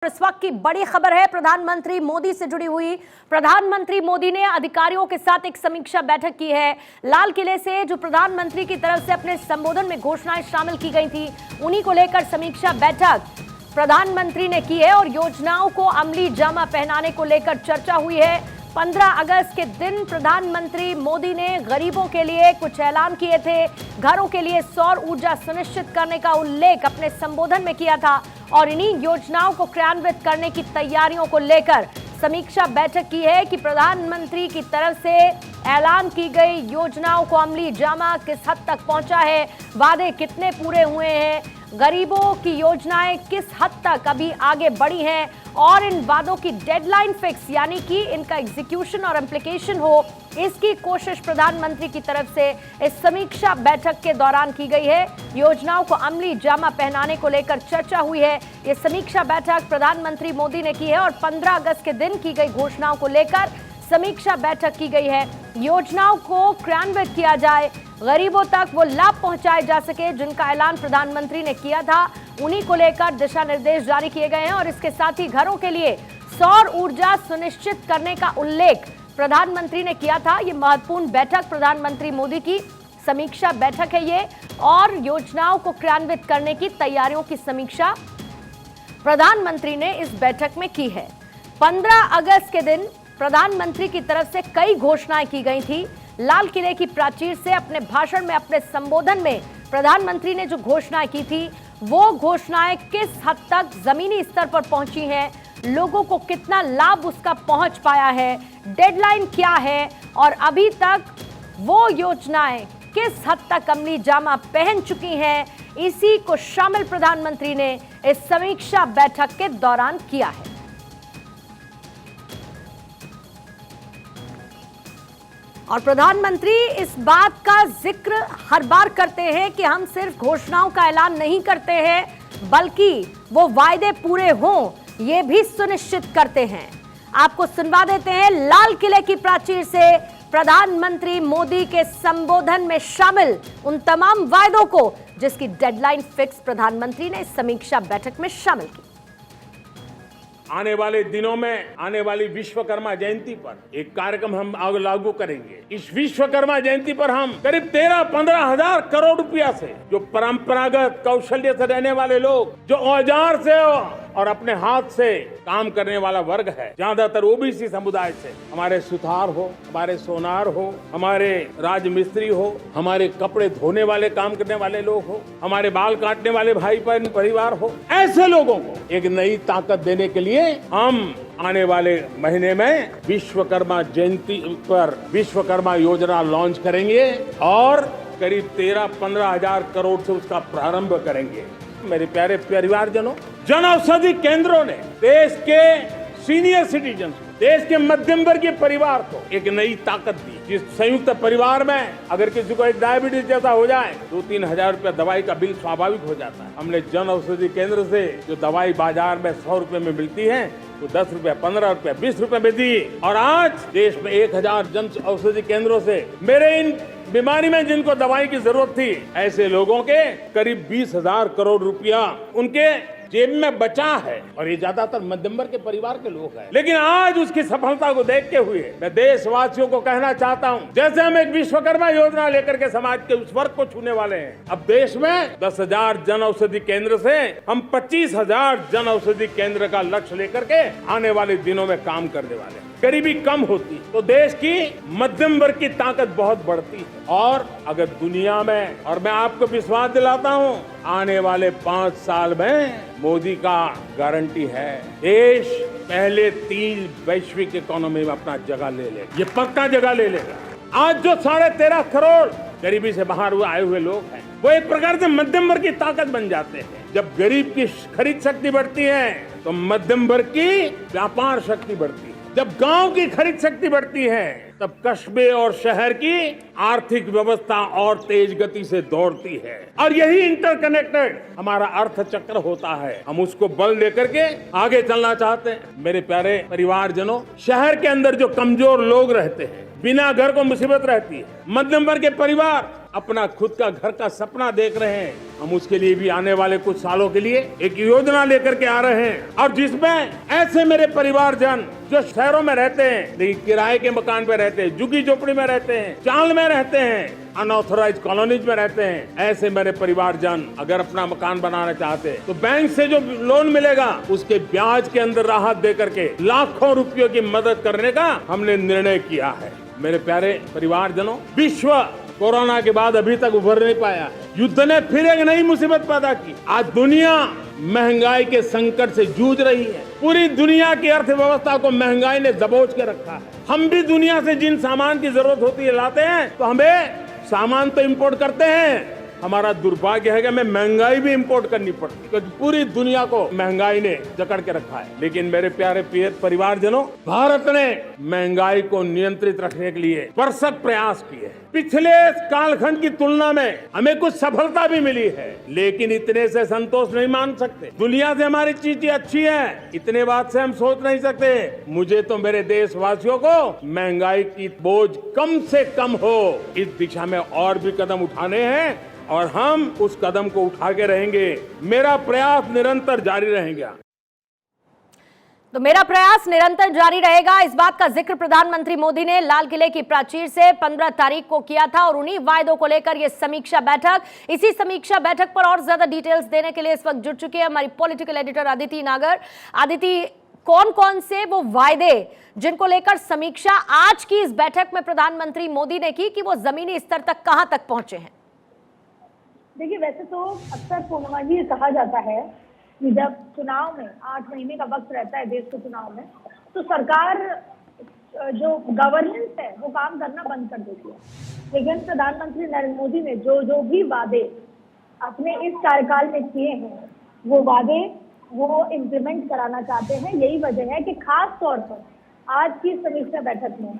इस वक्त की बड़ी खबर है प्रधानमंत्री मोदी से जुड़ी हुई। प्रधानमंत्री मोदी ने अधिकारियों के साथ एक समीक्षा बैठक की है। लाल किले से जो प्रधानमंत्री की तरफ से अपने संबोधन में घोषणाएं शामिल की गई थी, उन्हीं को लेकर समीक्षा बैठक प्रधानमंत्री ने की है और योजनाओं को अमली जामा पहनाने को लेकर चर्चा हुई है। 15 अगस्त के दिन प्रधानमंत्री मोदी ने गरीबों के लिए कुछ ऐलान किए थे। घरों के लिए सौर ऊर्जा सुनिश्चित करने का उल्लेख अपने संबोधन में किया था और इन्हीं योजनाओं को क्रियान्वित करने की तैयारियों को लेकर समीक्षा बैठक की है कि प्रधानमंत्री की तरफ से ऐलान की गई योजनाओं को अमली जामा किस हद तक पहुंचा है, वादे कितने पूरे हुए हैं, गरीबों की योजनाएं किस हद तक अभी आगे बढ़ी हैं और इन वादों की डेडलाइन फिक्स यानी कि इनका एग्जीक्यूशन और इम्प्लीकेशन हो, इसकी कोशिश प्रधानमंत्री की तरफ से इस समीक्षा बैठक के दौरान की गई है। योजनाओं को अमली जामा पहनाने को लेकर चर्चा हुई है। ये समीक्षा बैठक प्रधानमंत्री मोदी ने की है और 15 अगस्त के दिन की गई घोषणाओं को लेकर समीक्षा बैठक की गई है। योजनाओं को क्रियान्वित किया जाए, गरीबों तक वो लाभ पहुंचाए जा सके जिनका ऐलान प्रधानमंत्री ने किया था, उन्हीं को लेकर दिशा निर्देश जारी किए गए हैं और इसके साथ ही घरों के लिए सौर ऊर्जा सुनिश्चित करने का उल्लेख प्रधानमंत्री ने किया था। ये महत्वपूर्ण बैठक प्रधानमंत्री मोदी की समीक्षा बैठक है ये, और योजनाओं को क्रियान्वित करने की तैयारियों की समीक्षा प्रधानमंत्री ने इस बैठक में की है। 15 अगस्त के दिन प्रधानमंत्री की तरफ से कई घोषणाएं की गई थी। लाल किले की प्राचीर से अपने भाषण में, अपने संबोधन में प्रधानमंत्री ने जो घोषणाएं की थी, वो घोषणाएं किस हद तक जमीनी स्तर पर पहुंची हैं, लोगों को कितना लाभ उसका पहुंच पाया है, डेडलाइन क्या है और अभी तक वो योजनाएं किस हद तक अमली जामा पहन चुकी हैं, इसी को शामिल प्रधानमंत्री ने इस समीक्षा बैठक के दौरान किया है। और प्रधानमंत्री इस बात का जिक्र हर बार करते हैं कि हम सिर्फ घोषणाओं का ऐलान नहीं करते हैं, बल्कि वो वायदे पूरे हों ये भी सुनिश्चित करते हैं। आपको सुनवा देते हैं लाल किले की प्राचीर से प्रधानमंत्री मोदी के संबोधन में शामिल उन तमाम वायदों को जिसकी डेडलाइन फिक्स प्रधानमंत्री ने इस समीक्षा बैठक में शामिल की। आने वाले दिनों में आने वाली विश्वकर्मा जयंती पर एक कार्यक्रम हम लागू करेंगे। इस विश्वकर्मा जयंती पर हम करीब 13-15 हजार करोड़ रुपया से जो परंपरागत कौशल्य से रहने वाले लोग, जो औजार से और अपने हाथ से काम करने वाला वर्ग है, ज्यादातर ओबीसी समुदाय से, हमारे सुथार हो, हमारे सोनार हो, हमारे राजमिस्त्री हो, हमारे कपड़े धोने वाले काम करने वाले लोग हो, हमारे बाल काटने वाले भाई बहन परिवार हो, ऐसे लोगों को एक नई ताकत देने के लिए हम आने वाले महीने में विश्वकर्मा जयंती पर विश्वकर्मा योजना लॉन्च करेंगे और करीब 13-15 हजार करोड़ से उसका प्रारंभ करेंगे। मेरे प्यारे परिवारजनों, जन औषधि केंद्रों ने देश के सीनियर सिटीजन, देश के मध्यम वर्गीय परिवार को एक नई ताकत दी। जिस संयुक्त परिवार में अगर किसी को एक डायबिटीज जैसा हो जाए, 2-3 हजार रुपया दवाई का बिल स्वाभाविक हो जाता है। हमने जन औषधि केंद्र से जो दवाई बाजार में 100 रुपए में मिलती है, वो 10 रुपया, 15 रुपया, 20 रुपए में दी और आज देश में 1000 जन औषधि केंद्रों से मेरे इन बीमारी में जिनको दवाई की जरूरत थी, ऐसे लोगों के करीब 20,000 करोड़ रुपया उनके जेब में बचा है और ये ज्यादातर मध्यम वर्ग के परिवार के लोग हैं। लेकिन आज उसकी सफलता को देखते हुए मैं देशवासियों को कहना चाहता हूं, जैसे हम एक विश्वकर्मा योजना लेकर के समाज के उस वर्ग को छूने वाले हैं, अब देश में 10,000 जन औषधि केंद्र से हम 25,000 जन औषधि केंद्र का लक्ष्य लेकर के आने वाले दिनों में काम करने वाले हैं। गरीबी कम होती तो देश की मध्यम वर्ग की ताकत बहुत बढ़ती है और अगर दुनिया में, और मैं आपको विश्वास दिलाता हूं, आने वाले 5 साल में मोदी का गारंटी है, देश पहले 3 वैश्विक इकोनॉमी में अपना जगह ले लेगा। ये पक्का जगह ले लेगा। आज जो 13.5 करोड़ गरीबी से बाहर आए हुए लोग हैं, वो एक प्रकार से मध्यम वर्ग की ताकत बन जाते हैं। जब गरीब की खरीद शक्ति बढ़ती है तो मध्यम वर्ग की व्यापार शक्ति बढ़ती है। जब गांव की खरीद शक्ति बढ़ती है तब कस्बे और शहर की आर्थिक व्यवस्था और तेज गति से दौड़ती है और यही इंटरकनेक्टेड हमारा अर्थ चक्र होता है। हम उसको बल देकर के आगे चलना चाहते हैं। मेरे प्यारे परिवारजनों, शहर के अंदर जो कमजोर लोग रहते हैं, बिना घर को मुसीबत रहती है, मध्यम वर्ग के परिवार अपना खुद का घर का सपना देख रहे हैं, हम उसके लिए भी आने वाले कुछ सालों के लिए एक योजना लेकर के आ रहे हैं, और जिसमें ऐसे मेरे परिवारजन जो शहरों में रहते हैं लेकिन किराए के मकान पे रहते हैं, झुग्गी झोपड़ी में रहते हैं, चाल में रहते हैं, अनऑथराइज कॉलोनीज में रहते हैं, ऐसे मेरे परिवारजन अगर अपना मकान बनाना चाहते हैं तो बैंक से जो लोन मिलेगा उसके ब्याज के अंदर राहत दे करके लाखों रुपयों की मदद करने का हमने निर्णय किया है। मेरे प्यारे परिवारजनों, विश्व कोरोना के बाद अभी तक उभर नहीं पाया है। युद्ध ने फिर एक नई मुसीबत पैदा की। आज दुनिया महंगाई के संकट से जूझ रही है। पूरी दुनिया की अर्थव्यवस्था को महंगाई ने दबोच के रखा है। हम भी दुनिया से जिन सामान की जरूरत होती है लाते हैं, तो हमें सामान तो इंपोर्ट करते हैं। हमारा दुर्भाग्य है कि हमें महंगाई भी इंपोर्ट करनी पड़ती, क्योंकि पूरी दुनिया को महंगाई ने जकड़ के रखा है। लेकिन मेरे प्यारे परिवारजनों, भारत ने महंगाई को नियंत्रित रखने के लिए भरसक प्रयास किए। पिछले कालखंड की तुलना में हमें कुछ सफलता भी मिली है, लेकिन इतने से संतोष नहीं मान सकते। दुनिया से हमारी चीजें अच्छी है, इतने बात से हम सोच नहीं सकते। मुझे तो मेरे देशवासियों को महंगाई की बोझ कम से कम हो, इस दिशा में और भी कदम उठाने हैं, और हम उस कदम को उठा के रहेंगे। मेरा प्रयास निरंतर जारी रहेगा। तो मेरा प्रयास निरंतर जारी रहेगा, इस बात का जिक्र प्रधानमंत्री मोदी ने लाल किले की प्राचीर से 15 तारीख को किया था, और उन्हीं वायदों को लेकर ये समीक्षा बैठक। इसी समीक्षा बैठक पर और ज्यादा डिटेल्स देने के लिए इस वक्त जुड़ चुके हैं हमारी पॉलिटिकल एडिटर अदिति नागर। अदिति, कौन कौन से वो वायदे जिनको लेकर समीक्षा आज की इस बैठक में प्रधानमंत्री मोदी ने की कि वो जमीनी स्तर तक कहां तक पहुंचे हैं? देखिए, वैसे तो अक्सर पूर्णिमा जी कहा जाता है कि जब चुनाव में 8 महीने का वक्त रहता है देश के चुनाव में, तो सरकार जो गवर्नेंस है वो काम करना बंद कर देती है। लेकिन प्रधानमंत्री नरेंद्र मोदी ने जो भी वादे अपने इस कार्यकाल में किए हैं, वो वादे वो इम्प्लीमेंट कराना चाहते हैं। यही वजह है कि खास तौर पर आज की समीक्षा बैठक में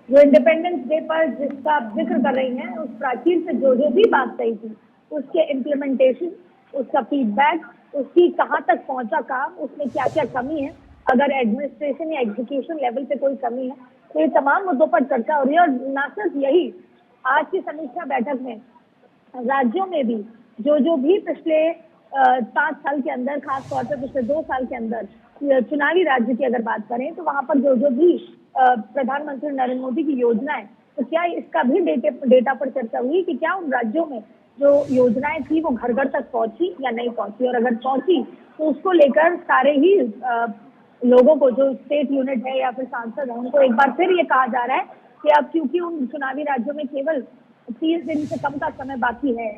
जो इंडिपेंडेंस डे पर जिसका जिक्र कर रही हैं, उस प्राचीर से जो भी बात कही थी, उसके इम्प्लीमेंटेशन, उसका फीडबैक, उसकी कहाँ तक पहुंचा काम, उसमें क्या क्या कमी है, अगर एडमिनिस्ट्रेशन या एग्जीक्यूशन लेवल पे कोई कमी है, तो ये तमाम मुद्दों पर चर्चा हो रही है। और न सिर्फ यही, आज की समीक्षा बैठक में राज्यों में भी जो भी पिछले 5 साल के अंदर, खास तौर पर पिछले 2 साल के अंदर चुनावी राज्य की अगर बात करें, तो वहां पर जो भी प्रधानमंत्री नरेंद्र मोदी की योजनाएं, तो क्या इसका भी डेटा पर चर्चा हुई कि क्या उन राज्यों में जो योजनाएं थी वो घर घर तक पहुंची या नहीं पहुंची, और अगर पहुंची तो उसको लेकर सारे ही लोगों को, जो स्टेट यूनिट है या फिर सांसद है, उनको एक बार फिर ये कहा जा रहा है कि अब क्योंकि उन चुनावी राज्यों में केवल 30 दिन से कम का समय बाकी है,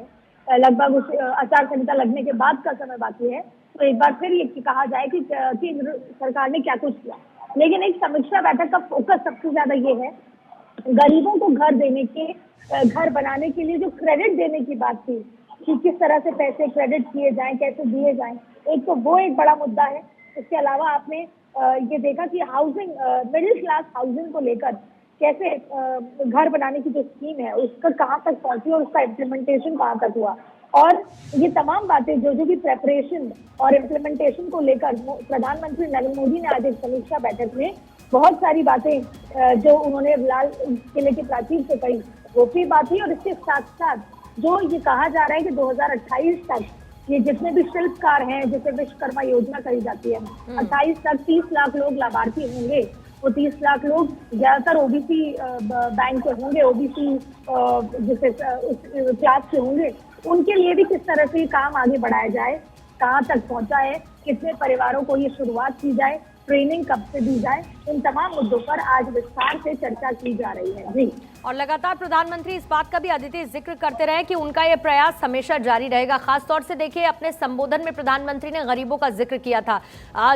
लगभग उस आचार संहिता लगने के बाद का समय बाकी है, तो एक बार फिर ये कहा जाए कि सरकार ने क्या कुछ किया। लेकिन एक समीक्षा बैठक का फोकस सबसे ज्यादा ये है, गरीबों को घर देने के, घर बनाने के लिए जो क्रेडिट देने की बात थी कि किस तरह से पैसे क्रेडिट किए जाएं, कैसे दिए जाएं, एक तो वो एक बड़ा मुद्दा है। इसके अलावा आपने ये देखा कि हाउसिंग, मिडिल क्लास हाउसिंग को लेकर कैसे घर बनाने की जो स्कीम है उसका कहाँ तक पहुंची और उसका इम्प्लीमेंटेशन कहाँ तक हुआ, और ये तमाम बातें जो भी प्रेपरेशन और इम्प्लीमेंटेशन को लेकर प्रधानमंत्री नरेंद्र मोदी ने आज एक समीक्षा बैठक में बहुत सारी बातें जो उन्होंने लाल किले की प्राचीर से कही, वो भी बात है। और इसके साथ साथ जो ये कहा जा रहा है कि 2028 तक ये जितने भी शिल्पकार हैं, जैसे विश्वकर्मा योजना कही जाती है, 28 तक 30 लाख लोग लाभार्थी होंगे। वो 30 लाख लोग ज्यादातर ओबीसी बैंक के होंगे, ओबीसी जैसे क्लास के होंगे। उनके लिए भी किस तरह से काम आगे बढ़ाया जाए, कहाँ तक पहुंचा है, कितने परिवारों को ये शुरुआत की जाए, ट्रेनिंग कब से दी जाए, इन तमाम मुद्दों पर आज विस्तार से चर्चा की जा रही है। जी, और लगातार प्रधानमंत्री इस बात का भी अदिति जिक्र करते रहे कि उनका ये प्रयास हमेशा जारी रहेगा। खास तौर से देखिए, अपने संबोधन में प्रधानमंत्री ने गरीबों का जिक्र किया था,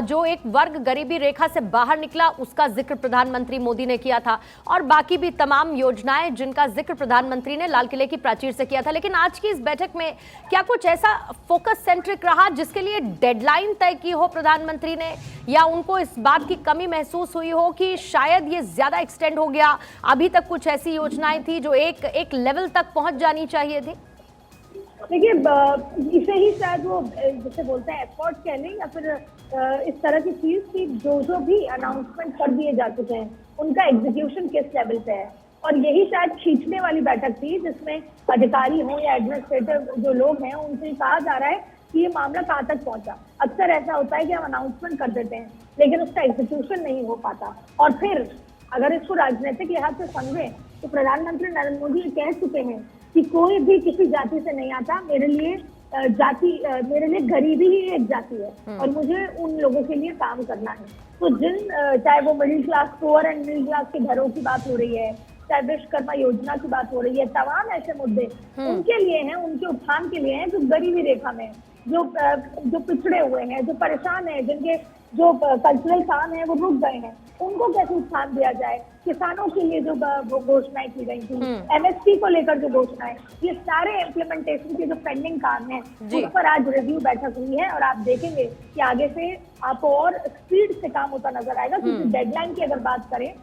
जो एक वर्ग गरीबी रेखा से बाहर निकला उसका जिक्र प्रधानमंत्री मोदी ने किया था, और बाकी भी तमाम योजनाएं जिनका जिक्र प्रधानमंत्री ने लाल किले की प्राचीर से किया था। लेकिन आज की इस बैठक में क्या कुछ ऐसा फोकस सेंट्रिक रहा जिसके लिए डेडलाइन तय की हो प्रधानमंत्री ने, या उनको इस बात की कमी महसूस हुई हो कि शायद ये ज्यादा एक्सटेंड हो गया, अभी तक कुछ ऐसी योजनाएं थी जो एक लेवल तक पहुंच जानी चाहिए थी? देखिए, इसे ही शायद वो जैसे बोलते हैं एफर्ट कह लें, या फिर इस तरह की चीज की जो भी अनाउंसमेंट कर दिए जा चुके हैं उनका एग्जीक्यूशन किस लेवल पे है, और यही शायद खींचने वाली बैठक थी, जिसमें अधिकारी हों या एडमिनिस्ट्रेटिव जो लोग हैं उनसे कहा जा रहा है कि ये मामला कहाँ तक पहुंचा। अक्सर ऐसा होता है कि हम अनाउंसमेंट कर देते हैं लेकिन उसका एग्जीक्यूशन नहीं हो पाता, और फिर अगर इसको राजनीतिक लिहाज से समझें तो प्रधानमंत्री नरेंद्र मोदी ये कह चुके हैं कि कोई भी किसी जाति से नहीं आता, मेरे लिए गरीबी ही एक जाति है और मुझे उन लोगों के लिए काम करना है। तो चाहे वो middle class, poor and middle class के घरों की बात हो रही है, चाहे विश्वकर्मा योजना की बात हो रही है, तमाम ऐसे मुद्दे उनके लिए हैं, उनके उत्थान के लिए हैं जो गरीबी रेखा में, जो पिछड़े हुए हैं, जो परेशान हैं, जिनके जो कल्चरल काम है वो रुक गए हैं, उनको कैसे उत्थान दिया जाए। किसानों के लिए जो घोषणाएं की गई थी, एमएसपी को लेकर जो घोषणाएं, ये सारे इम्प्लीमेंटेशन के जो पेंडिंग काम है उस पर आज रिव्यू बैठक हुई है और आप देखेंगे कि आगे से आपको और स्पीड से काम होता नजर आएगा। क्योंकि डेडलाइन की अगर बात करें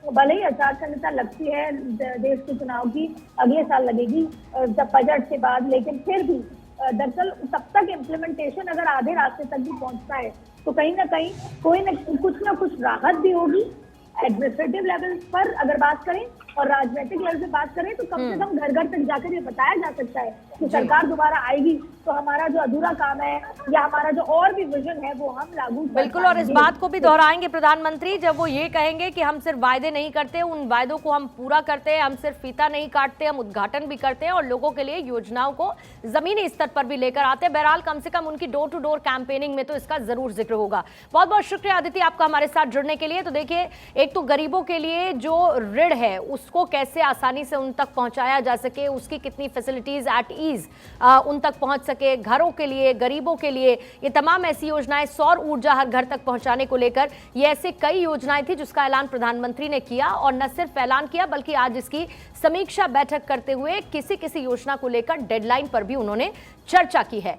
तो भले ही आचार संहिता लगती है देश के चुनाव की अगले साल लगेगी जब बजट के बाद, लेकिन फिर भी दरअसल तब तक इम्प्लीमेंटेशन अगर आधे रास्ते तक भी पहुंचता है तो कहीं ना कहीं कोई ना कुछ राहत भी होगी एडमिनिस्ट्रेटिव लेवल पर अगर बात करें, और राजनीतिक लेवल से बात करें तो कम से कम घर घर तक जाकर ये बताया जा सकता है कि सरकार दोबारा आएगी तो हमारा जो अधूरा काम है या हमारा जो और भी विजन है वो हम लागू कर बिल्कुल। और इस बात को भी दोहराएंगे प्रधानमंत्री जब वो ये कहेंगे कि हम सिर्फ वायदे नहीं करते, उन वायदों को हम पूरा करते हैं, हम सिर्फ फीता नहीं काटते, हम उद्घाटन भी करते हैं और लोगों के लिए योजनाओं को जमीनी स्तर पर भी लेकर आते हैं। बहरहाल कम से कम उनकी डोर टू डोर कैंपेनिंग में तो इसका जरूर जिक्र होगा। बहुत बहुत शुक्रिया अदिति आपका हमारे साथ जुड़ने के लिए। तो देखिए, एक तो गरीबों के लिए जो ऋण है उसको कैसे आसानी से उन तक पहुंचाया जा सके, उसकी कितनी फैसिलिटीज एट ईज उन तक पहुंच सके, घरों के लिए, गरीबों के लिए, ये तमाम ऐसी योजनाएं, सौर ऊर्जा हर घर तक पहुंचाने को लेकर, ये ऐसे कई योजनाएं थी जिसका ऐलान प्रधानमंत्री ने किया। और न सिर्फ ऐलान किया बल्कि आज इसकी समीक्षा बैठक करते हुए किसी किसी योजना को लेकर डेडलाइन पर भी उन्होंने चर्चा की है।